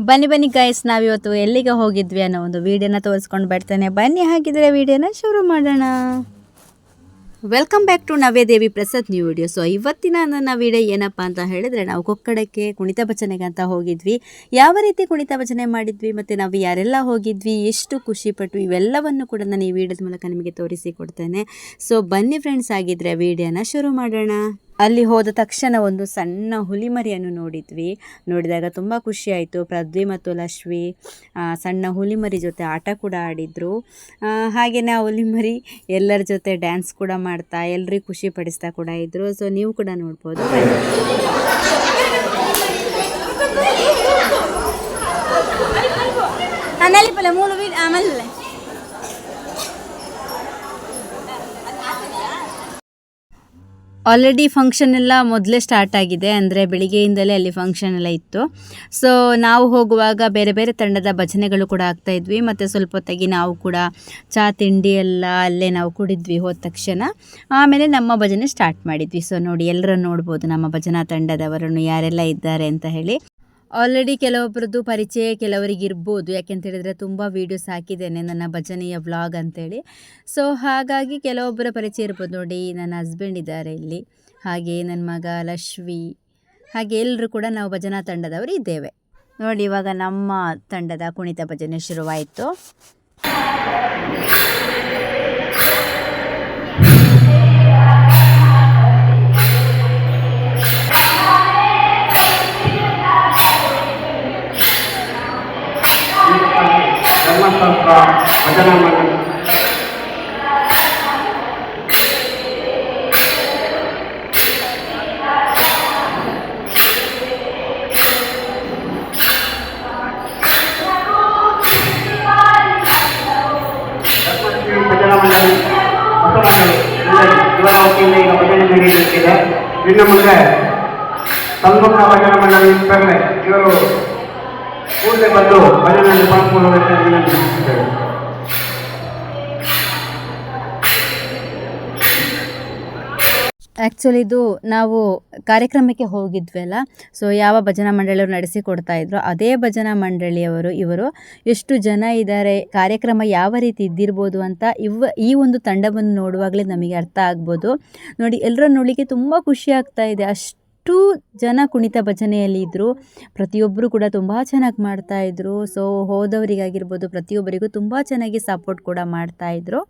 ಬನ್ನಿ ಬನ್ನಿ ಗೈಸ್, ನಾವಿವತ್ತು ಎಲ್ಲಿಗೆ ಹೋಗಿದ್ವಿ ಅನ್ನೋ ಒಂದು ವಿಡಿಯೋನ ತೋರಿಸ್ಕೊಂಡು ಬರ್ತೇನೆ. ಬನ್ನಿ, ಹಾಗಿದ್ರೆ ವಿಡಿಯೋನ ಶುರು ಮಾಡೋಣ. Welcome back to Navyadevi Prasad new video. So ಇವತ್ತಿನ ನನ್ನ ವಿಡಿಯೋ ಏನಪ್ಪ ಅಂತ ಹೇಳಿದ್ರೆ, ನಾವು ಕೊಕ್ಕಡಕ್ಕೆ ಕುಣಿತ ಭಜನೆಗೆ ಅಂತ ಹೋಗಿದ್ವಿ. ಯಾವ ರೀತಿ ಕುಣಿತ ಭಜನೆ ಮಾಡಿದ್ವಿ ಮತ್ತು ನಾವು ಯಾರೆಲ್ಲ ಹೋಗಿದ್ವಿ, ಎಷ್ಟು ಖುಷಿಪಟ್ಟು, ಇವೆಲ್ಲವನ್ನು ಕೂಡ ನಾನು ಈ ವಿಡಿಯೋದ ಮೂಲಕ ನಿಮಗೆ ತೋರಿಸಿ ಕೊಡ್ತೇನೆ. ಸೊ ಬನ್ನಿ ಫ್ರೆಂಡ್ಸ್, ಆಗಿದ್ರೆ ವಿಡಿಯೋನ ಶುರು ಮಾಡೋಣ. ಅಲ್ಲಿ ಹೋದ ತಕ್ಷಣ ಒಂದು ಸಣ್ಣ ಹುಲಿಮರಿಯನ್ನು ನೋಡಿದಾಗ ತುಂಬ ಖುಷಿಯಾಯಿತು. ಪೃಥ್ವಿ ಮತ್ತು ಲಕ್ಷ್ಮಿ ಸಣ್ಣ ಹುಲಿಮರಿ ಜೊತೆ ಆಟ ಕೂಡ ಆಡಿದರು. ಹಾಗೆಯೇ ಆ ಹುಲಿಮರಿ ಎಲ್ಲರ ಜೊತೆ ಡ್ಯಾನ್ಸ್ ಕೂಡ ಮಾಡ್ತಾ ಎಲ್ಲರಿಗೂ ಖುಷಿ ಪಡಿಸ್ತಾ ಕೂಡ ಇದ್ದರು. ಸೊ ನೀವು ಕೂಡ ನೋಡ್ಬೋದು. ಆಲ್ರೆಡಿ ಫಂಕ್ಷನ್ ಎಲ್ಲ ಮೊದಲೇ ಸ್ಟಾರ್ಟ್ ಆಗಿದೆ, ಅಂದರೆ ಬೆಳಿಗ್ಗೆಯಿಂದಲೇ ಅಲ್ಲಿ ಫಂಕ್ಷನ್ ಎಲ್ಲ ಇತ್ತು. ಸೊ ನಾವು ಹೋಗುವಾಗ ಬೇರೆ ಬೇರೆ ತಂಡದ ಭಜನೆಗಳು ಕೂಡ ಆಗ್ತಾಯಿದ್ವಿ. ಮತ್ತು ಸ್ವಲ್ಪ ಹೊತ್ತಾಗಿ ನಾವು ಕೂಡ ಚಹಾ ತಿಂಡಿ ಎಲ್ಲ ಅಲ್ಲೇ ನಾವು ಕುಡಿದ್ವಿ ಹೋದ ತಕ್ಷಣ. ಆಮೇಲೆ ನಮ್ಮ ಭಜನೆ ಸ್ಟಾರ್ಟ್ ಮಾಡಿದ್ವಿ. ಸೊ ನೋಡಿ, ಎಲ್ಲರನ್ನು ನೋಡ್ಬೋದು, ನಮ್ಮ ಭಜನಾ ತಂಡದವರನ್ನು ಯಾರೆಲ್ಲ ಇದ್ದಾರೆ ಅಂತ ಹೇಳಿ. ಆಲ್ರೆಡಿ ಕೆಲವೊಬ್ಬರದ್ದು ಪರಿಚಯ ಕೆಲವರಿಗೆ ಇರ್ಬೋದು, ಯಾಕೆಂತ ಹೇಳಿದರೆ ತುಂಬ ವೀಡಿಯೋಸ್ ಹಾಕಿದ್ದೇನೆ ನನ್ನ ಭಜನೆಯ ವ್ಲಾಗ್ ಅಂತೇಳಿ. ಸೊ ಹಾಗಾಗಿ ಕೆಲವೊಬ್ಬರ ಪರಿಚಯ ಇರ್ಬೋದು. ನೋಡಿ, ನನ್ನ ಹಸ್ಬೆಂಡ್ ಇದ್ದಾರೆ ಇಲ್ಲಿ, ಹಾಗೆ ನನ್ನ ಮಗ ಲಕ್ಷ್ಮಿ, ಹಾಗೆ ಎಲ್ಲರೂ ಕೂಡ ನಾವು ಭಜನಾ ತಂಡದವರು ಇದ್ದೇವೆ. ನೋಡಿ, ಇವಾಗ ನಮ್ಮ ತಂಡದ ಕುಣಿತ ಭಜನೆ ಶುರುವಾಯಿತು. ಭಜನಾ ಮಂಡಳಿ ಇವರ ವತಿಯಿಂದ ಈಗ ಭಜನೆ ನಡೆಯುತ್ತಿದೆ. ಇನ್ನು ಮುಂದೆ ಸನ್ಮುಖ ಭಜನಾ ಮಂಡಳಿ ಸ್ಪರ್ಧೆ ಇವರು ಕೂಡಲೇ ಬಂದು ಭಜನೆಯಲ್ಲಿ ಪಾಲ್ಗೊಳ್ಳಬೇಕೆಂದು ವಿನಂತಿಸುತ್ತೇವೆ. ಆ್ಯಕ್ಚುಲಿ ಇದು ನಾವು ಕಾರ್ಯಕ್ರಮಕ್ಕೆ ಹೋಗಿದ್ವಲ್ಲ, ಸೊ ಯಾವ ಭಜನಾ ಮಂಡಳಿಯವರು ನಡೆಸಿಕೊಡ್ತಾಯಿದ್ರು ಅದೇ ಭಜನಾ ಮಂಡಳಿಯವರು. ಇವರು ಎಷ್ಟು ಜನ ಇದ್ದಾರೆ, ಕಾರ್ಯಕ್ರಮ ಯಾವ ರೀತಿ ಇದ್ದಿರ್ಬೋದು ಅಂತ ಈ ಒಂದು ತಂಡವನ್ನು ನೋಡುವಾಗಲೇ ನಮಗೆ ಅರ್ಥ ಆಗ್ಬೋದು. ನೋಡಿ, ಎಲ್ಲರ ನೋಡಲಿಕ್ಕೆ ತುಂಬ ಖುಷಿ ಆಗ್ತಾ ಇದೆ. ಅಷ್ಟು ಜನ ಕುಣಿತ ಭಜನೆಯಲ್ಲಿ ಇದ್ದರು. ಪ್ರತಿಯೊಬ್ಬರು ಕೂಡ ತುಂಬ ಚೆನ್ನಾಗಿ ಮಾಡ್ತಾಯಿದ್ರು. ಸೊ ಹೋದವರಿಗಾಗಿರ್ಬೋದು, ಪ್ರತಿಯೊಬ್ಬರಿಗೂ ತುಂಬ ಚೆನ್ನಾಗಿ ಸಪೋರ್ಟ್ ಕೂಡ ಮಾಡ್ತಾಯಿದ್ರು.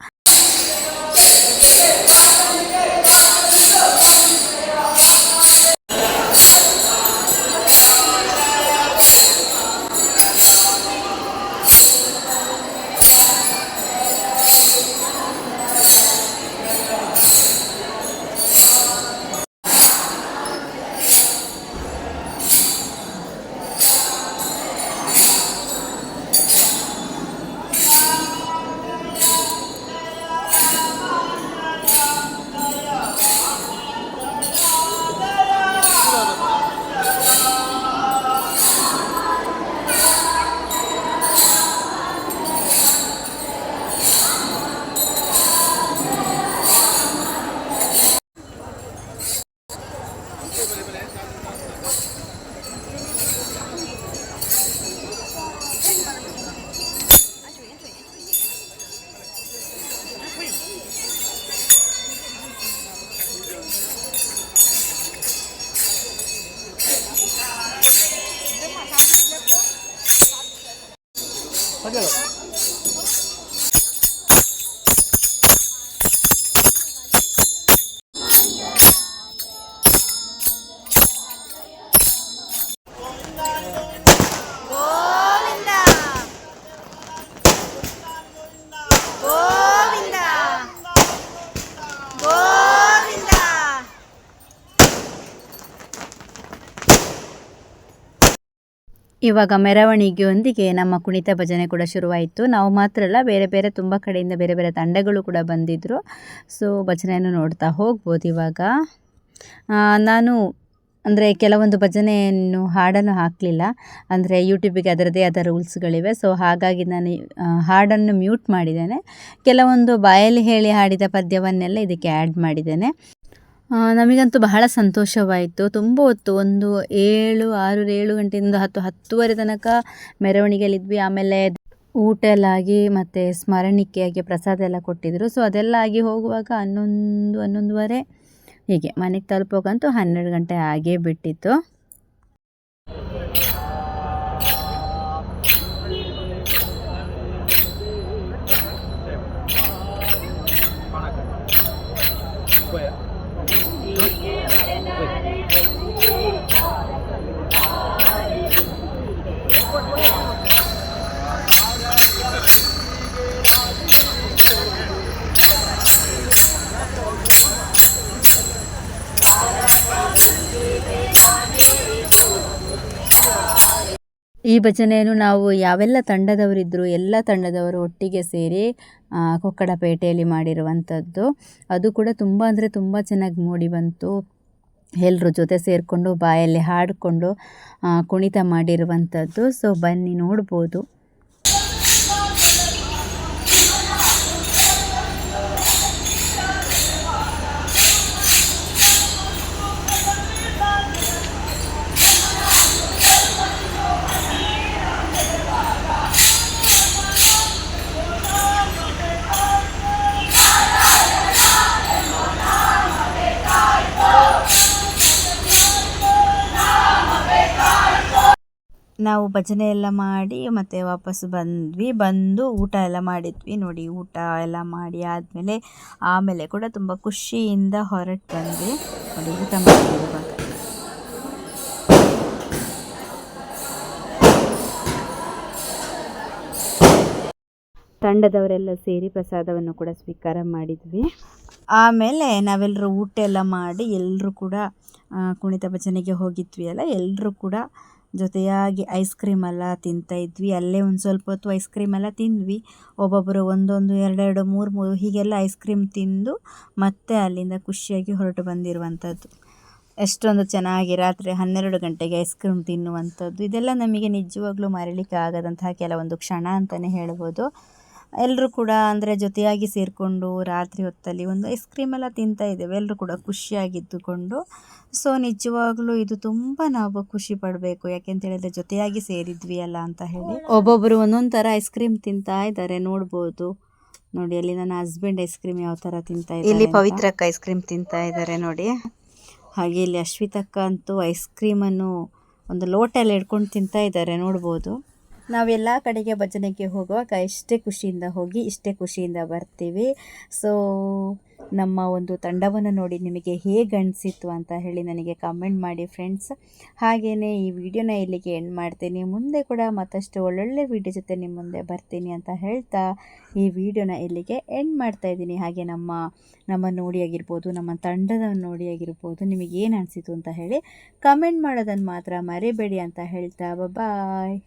ಇವಾಗ ಮೆರವಣಿಗೆಯೊಂದಿಗೆ ನಮ್ಮ ಕುಣಿತ ಭಜನೆ ಕೂಡ ಶುರುವಾಯಿತು. ನಾವು ಮಾತ್ರ ಅಲ್ಲ, ಬೇರೆ ಬೇರೆ ತುಂಬ ಕಡೆಯಿಂದ ಬೇರೆ ಬೇರೆ ತಂಡಗಳು ಕೂಡ ಬಂದಿದ್ದರು. ಸೊ ಭಜನೆಯನ್ನು ನೋಡ್ತಾ ಹೋಗ್ಬೋದು. ಇವಾಗ ನಾನು ಅಂದರೆ ಕೆಲವೊಂದು ಭಜನೆಯನ್ನು ಹಾಡನ್ನು ಹಾಕಲಿಲ್ಲ, ಅಂದರೆ ಯೂಟ್ಯೂಬಿಗೆ ಅದರದೇ ಆದ ರೂಲ್ಸ್ಗಳಿವೆ. ಸೊ ಹಾಗಾಗಿ ನಾನು ಹಾಡನ್ನು ಮ್ಯೂಟ್ ಮಾಡಿದ್ದೇನೆ. ಕೆಲವೊಂದು ಬಾಯಲ್ಲಿ ಹೇಳಿ ಹಾಡಿದ ಪದ್ಯವನ್ನೆಲ್ಲ ಇದಕ್ಕೆ ಆ್ಯಡ್ ಮಾಡಿದ್ದೇನೆ. ನಮಗಂತೂ ಬಹಳ ಸಂತೋಷವಾಯಿತು. ತುಂಬ ಹೊತ್ತು ಒಂದು 7 ಗಂಟೆಯಿಂದ 10-10:30 ತನಕ ಮೆರವಣಿಗೆಯಲ್ಲಿದ್ವಿ. ಆಮೇಲೆ ಊಟ ಎಲ್ಲ ಆಗಿ ಮತ್ತು ಸ್ಮರಣಿಕೆಯಾಗಿ ಪ್ರಸಾದ ಎಲ್ಲ ಕೊಟ್ಟಿದ್ದರು. ಸೊ ಅದೆಲ್ಲ ಆಗಿ ಹೋಗುವಾಗ 11-11:30 ಹೀಗೆ ಮನೆಗೆ ತಲುಪೋಗಂತೂ 12 ಗಂಟೆ ಆಗೇ ಬಿಟ್ಟಿತ್ತು. ಈ ಭಜನೆಯನ್ನು ನಾವು ಯಾವೆಲ್ಲ ತಂಡದವರಿದ್ದರು ಎಲ್ಲ ತಂಡದವರು ಒಟ್ಟಿಗೆ ಸೇರಿ ಕೊಕ್ಕಡಪೇಟೆಯಲ್ಲಿ ಮಾಡಿರುವಂಥದ್ದು. ಅದು ಕೂಡ ತುಂಬ ಅಂದರೆ ತುಂಬ ಚೆನ್ನಾಗಿ ಮೂಡಿ ಬಂತು. ಎಲ್ಲರ ಜೊತೆ ಸೇರಿಕೊಂಡು ಬಾಯಲ್ಲಿ ಹಾಡಿಕೊಂಡು ಕುಣಿತ ಮಾಡಿರುವಂಥದ್ದು. ಸೊ ಬನ್ನಿ ನೋಡ್ಬೋದು. ನಾವು ಭಜನೆ ಎಲ್ಲ ಮಾಡಿ ಮತ್ತು ವಾಪಸ್ಸು ಬಂದು ಊಟ ಎಲ್ಲ ಮಾಡಿದ್ವಿ. ನೋಡಿ ಊಟ ಎಲ್ಲ ಮಾಡಿ ಆಮೇಲೆ ಕೂಡ ತುಂಬ ಖುಷಿಯಿಂದ ಹೊರಟು ಬಂದ್ವಿ. ನೋಡಿ ಊಟ ಮಾಡಿರುವಾಗ ತಂಡದವರೆಲ್ಲ ಸೇರಿ ಪ್ರಸಾದವನ್ನು ಕೂಡ ಸ್ವೀಕಾರ ಮಾಡಿದ್ವಿ. ಆಮೇಲೆ ನಾವೆಲ್ಲರೂ ಊಟ ಎಲ್ಲ ಮಾಡಿ ಎಲ್ಲರೂ ಕೂಡ ಕುಣಿತ ಭಜನೆಗೆ ಹೋಗಿದ್ವಿ ಅಲ್ಲ, ಎಲ್ಲರೂ ಕೂಡ ಜೊತೆಯಾಗಿ ಐಸ್ ಕ್ರೀಮ್ ಎಲ್ಲ ತಿಂತಾಯಿದ್ವಿ. ಅಲ್ಲೇ ಒಂದು ಸ್ವಲ್ಪ ಹೊತ್ತು ಐಸ್ ಕ್ರೀಮ್ ಎಲ್ಲ ತಿಂದ್ವಿ. ಒಬ್ಬೊಬ್ಬರು 1 2 3 ಹೀಗೆಲ್ಲ ಐಸ್ ಕ್ರೀಮ್ ತಿಂದು ಮತ್ತೆ ಅಲ್ಲಿಂದ ಖುಷಿಯಾಗಿ ಹೊರಟು ಬಂದಿರುವಂಥದ್ದು. ಎಷ್ಟೊಂದು ಚೆನ್ನಾಗಿ ರಾತ್ರಿ 12 ಗಂಟೆಗೆ ಐಸ್ ಕ್ರೀಮ್ ತಿನ್ನುವಂಥದ್ದು, ಇದೆಲ್ಲ ನಮಗೆ ನಿಜವಾಗ್ಲೂ ಮರೀಲಿಕ್ಕೆ ಆಗದಂತಹ ಕೆಲವೊಂದು ಕ್ಷಣ ಅಂತಲೇ ಹೇಳ್ಬೋದು. ಎಲ್ಲರೂ ಕೂಡ ಅಂದರೆ ಜೊತೆಯಾಗಿ ಸೇರಿಕೊಂಡು ರಾತ್ರಿ ಹೊತ್ತಲ್ಲಿ ಒಂದು ಐಸ್ ಕ್ರೀಮ್ ಎಲ್ಲ ತಿಂತಾಯಿದ್ದೇವೆ, ಎಲ್ಲರೂ ಕೂಡ ಖುಷಿಯಾಗಿದ್ದುಕೊಂಡು. ಸೊ ನಿಜವಾಗ್ಲೂ ಇದು ತುಂಬ ನಾವು ಖುಷಿ ಪಡಬೇಕು, ಯಾಕೆಂತ ಹೇಳಿದ್ರೆ ಜೊತೆಯಾಗಿ ಸೇರಿದ್ವಿ ಅಲ್ಲ ಅಂತ ಹೇಳಿ. ಒಬ್ಬೊಬ್ಬರು ಒಂದೊಂದು ಥರ ಐಸ್ ಕ್ರೀಮ್ ತಿಂತಾ ಇದ್ದಾರೆ, ನೋಡ್ಬೋದು. ನೋಡಿ ಅಲ್ಲಿ ನನ್ನ ಹಸ್ಬೆಂಡ್ ಐಸ್ ಕ್ರೀಮ್ ಯಾವ ಥರ ತಿಂತಾ ಇದ್ದಾರೆ, ಇಲ್ಲಿ ಪವಿತ್ರಕ್ಕ ಐಸ್ ಕ್ರೀಮ್ ತಿಂತಾ ಇದ್ದಾರೆ ನೋಡಿ. ಹಾಗೆ ಇಲ್ಲಿ ಅಶ್ವಿತಕ್ಕ ಅಂತೂ ಐಸ್ ಕ್ರೀಮನ್ನು ಒಂದು ಲೋಟಲ್ಲಿ ಹಿಡ್ಕೊಂಡು ತಿಂತಾ ಇದ್ದಾರೆ, ನೋಡ್ಬೋದು. ನಾವೆಲ್ಲ ಕಡೆಗೆ ಭಜನೆಗೆ ಹೋಗುವಾಗ ಇಷ್ಟೇ ಖುಷಿಯಿಂದ ಹೋಗಿ ಇಷ್ಟೇ ಖುಷಿಯಿಂದ ಬರ್ತೀವಿ. ಸೊ ನಮ್ಮ ಒಂದು ತಂಡವನ್ನು ನೋಡಿ ನಿಮಗೆ ಹೇಗೆ ಅನಿಸಿತ್ತು ಅಂತ ಹೇಳಿ ನನಗೆ ಕಮೆಂಟ್ ಮಾಡಿ ಫ್ರೆಂಡ್ಸ್. ಹಾಗೆಯೇ ಈ ವಿಡಿಯೋನ ಇಲ್ಲಿಗೆ ಎಂಡ್ ಮಾಡ್ತೀನಿ. ಮುಂದೆ ಕೂಡ ಮತ್ತಷ್ಟು ಒಳ್ಳೊಳ್ಳೆ ವಿಡಿಯೋ ಜೊತೆ ನಿಮ್ಮ ಮುಂದೆ ಬರ್ತೀನಿ ಅಂತ ಹೇಳ್ತಾ ಈ ವಿಡಿಯೋನ ಇಲ್ಲಿಗೆ ಎಂಡ್ ಮಾಡ್ತಾಯಿದ್ದೀನಿ. ಹಾಗೆ ನಮ್ಮ ನೋಡಿ ಆಗಿರ್ಬೋದು, ನಮ್ಮ ತಂಡದ ನೋಡಿ ಆಗಿರ್ಬೋದು, ನಿಮಗೆ ಏನು ಅನಿಸಿತು ಅಂತ ಹೇಳಿ ಕಮೆಂಟ್ ಮಾಡೋದನ್ನು ಮಾತ್ರ ಮರಿಬೇಡಿ ಅಂತ ಹೇಳ್ತಾ ಬಾಯ್.